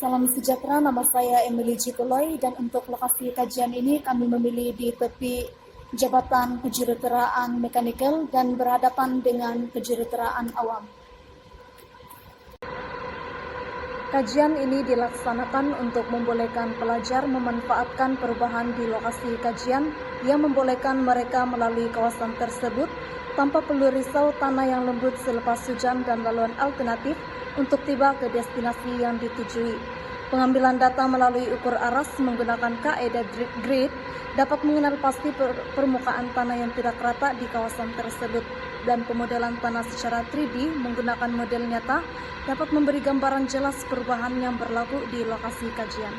Salam sejahtera, nama saya Emily Cikuloi dan untuk lokasi kajian ini kami memilih di tepi Jabatan Kejuruteraan Mekanikal dan berhadapan dengan kejuruteraan awam. Kajian ini dilaksanakan untuk membolehkan pelajar memanfaatkan perubahan di lokasi kajian yang membolehkan mereka melalui kawasan tersebut tanpa perlu risau tanah yang lembut selepas hujan dan laluan alternatif untuk tiba ke destinasi yang ditujui. Pengambilan data melalui ukur aras menggunakan kaedah grid dapat mengenal pasti permukaan tanah yang tidak rata di kawasan tersebut, dan pemodelan tanah secara 3D menggunakan model nyata dapat memberi gambaran jelas perubahan yang berlaku di lokasi kajian.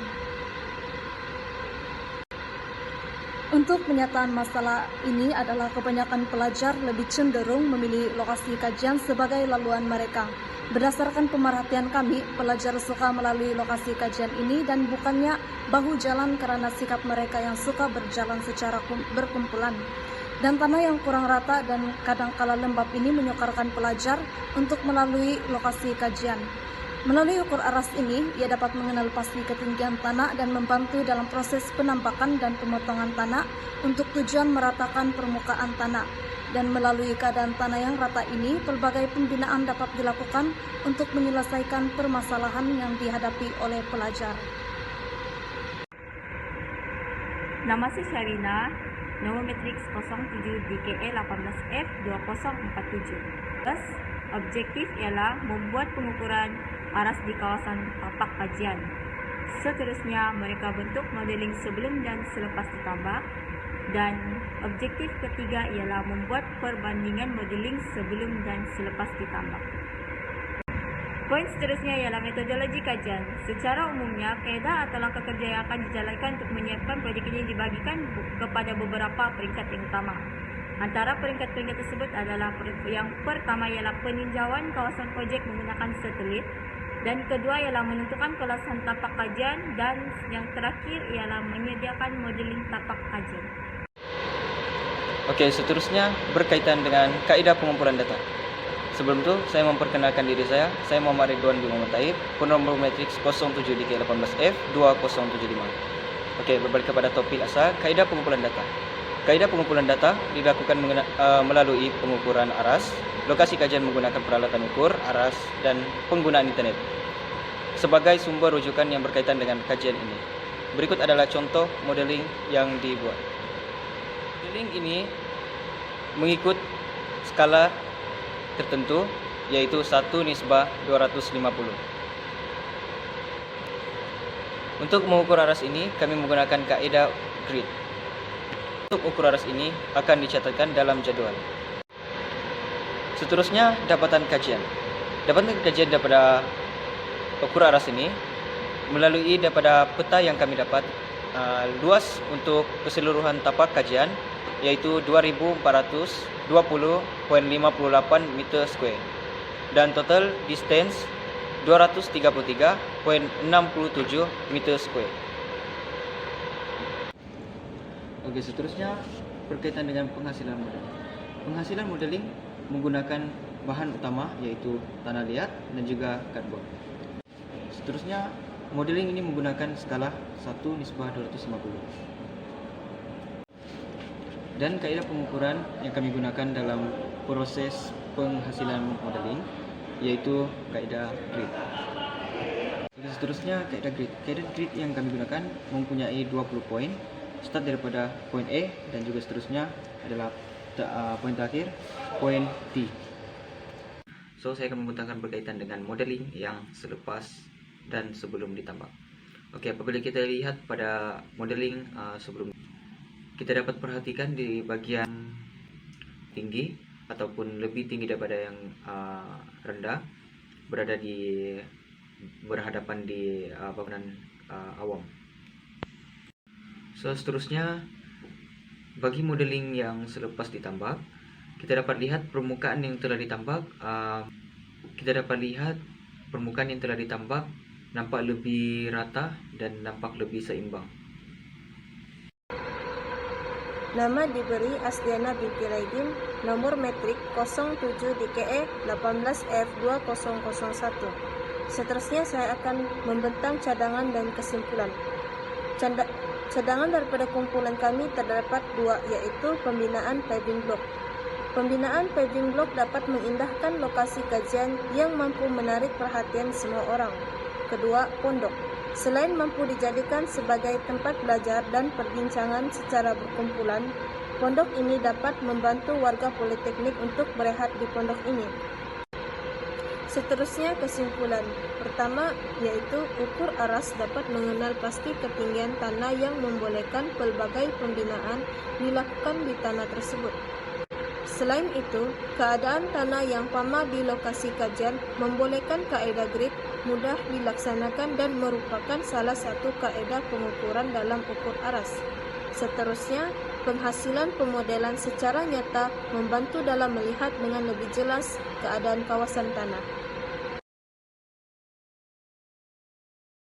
Untuk penyataan masalah ini adalah kebanyakan pelajar lebih cenderung memilih lokasi kajian sebagai laluan mereka. Berdasarkan pemerhatian kami, pelajar suka melalui lokasi kajian ini dan bukannya bahu jalan karena sikap mereka yang suka berjalan secara berkumpulan. Dan tanah yang kurang rata dan kadangkala lembab ini menyukarkan pelajar untuk melalui lokasi kajian. Melalui ukur aras ini, ia dapat mengenal pasti ketinggian tanah dan membantu dalam proses penampakan dan pemotongan tanah untuk tujuan meratakan permukaan tanah. Dan melalui keadaan tanah yang rata ini, pelbagai pembinaan dapat dilakukan untuk menyelesaikan permasalahan yang dihadapi oleh pelajar. Nama saya Syarina, nomor matriks 07 DKE 18F 2047. Plus, objektif ialah membuat pengukuran aras di kawasan tapak kajian. Seterusnya, mereka bentuk modeling sebelum dan selepas ditambah. Dan objektif ketiga ialah membuat perbandingan modeling sebelum dan selepas ditambah. Poin seterusnya ialah metodologi kajian. Secara umumnya, kaedah atau langkah kerja yang akan dijalankan untuk menyiapkan projek ini dibagikan kepada beberapa peringkat yang utama. Antara peringkat-peringkat tersebut adalah yang pertama ialah peninjauan kawasan projek menggunakan satelit, dan kedua ialah menentukan kawasan tapak kajian, dan yang terakhir ialah menyediakan modeling tapak kajian. Oke, seterusnya berkaitan dengan kaidah pengumpulan data. Sebelum itu, saya memperkenalkan diri saya Muhammad Ridwan bin Muhammad Taib, penomor matriks 07 DK 18F 2075. Oke, berbalik kepada topik asal, kaidah pengumpulan data. Kaidah pengumpulan data dilakukan melalui pengukuran aras, lokasi kajian menggunakan peralatan ukur aras, dan penggunaan internet sebagai sumber rujukan yang berkaitan dengan kajian ini. Berikut adalah contoh modeling yang dibuat. Modeling ini mengikut skala tertentu, yaitu 1:250. Untuk mengukur aras ini, kami menggunakan kaidah grid. Untuk ukur aras ini akan dicatatkan dalam jadwal. Seterusnya, dapatan kajian. Dapatan kajian daripada ukur aras ini melalui daripada peta yang kami dapat, luas untuk keseluruhan tapak kajian yaitu 2420.58 meter square dan total distance 233.67 meter square. Oke, seterusnya berkaitan dengan penghasilan modeling. Penghasilan modeling menggunakan bahan utama yaitu tanah liat dan juga karbon. Seterusnya, modeling ini menggunakan skala 1:250. Dan kaidah pengukuran yang kami gunakan dalam proses penghasilan modeling yaitu kaidah grid. Seterusnya, kaidah grid. Kaidah grid yang kami gunakan mempunyai 20 poin, start daripada poin E dan juga seterusnya adalah poin terakhir, poin T. So, saya akan membentangkan berkaitan dengan modeling yang selepas dan sebelum ditambah. Oke, apabila kita lihat pada modeling sebelum, kita dapat perhatikan di bagian tinggi ataupun lebih tinggi daripada yang rendah berhadapan di bangunan awam. So, seterusnya bagi modeling yang selepas ditambak, kita dapat lihat permukaan yang telah ditambak. Nampak lebih rata dan nampak lebih seimbang. Nama diberi Asdiana binti Raidin, nomor metrik 07 DKE 18F 2001. Seterusnya saya akan membentang cadangan dan kesimpulan. Cadangan daripada kumpulan kami terdapat dua, yaitu pembinaan paving block. Pembinaan paving block dapat mengindahkan lokasi kajian yang mampu menarik perhatian semua orang. Kedua, pondok. Selain mampu dijadikan sebagai tempat belajar dan perbincangan secara berkumpulan, pondok ini dapat membantu warga politeknik untuk berehat di pondok ini. Seterusnya kesimpulan. Pertama, yaitu ukur aras dapat mengenal pasti ketinggian tanah yang membolehkan pelbagai pembinaan dilakukan di tanah tersebut. Selain itu, keadaan tanah yang sama di lokasi kajian membolehkan kaedah grid mudah dilaksanakan dan merupakan salah satu kaedah pengukuran dalam ukur aras. Seterusnya, penghasilan pemodelan secara nyata membantu dalam melihat dengan lebih jelas keadaan kawasan tanah.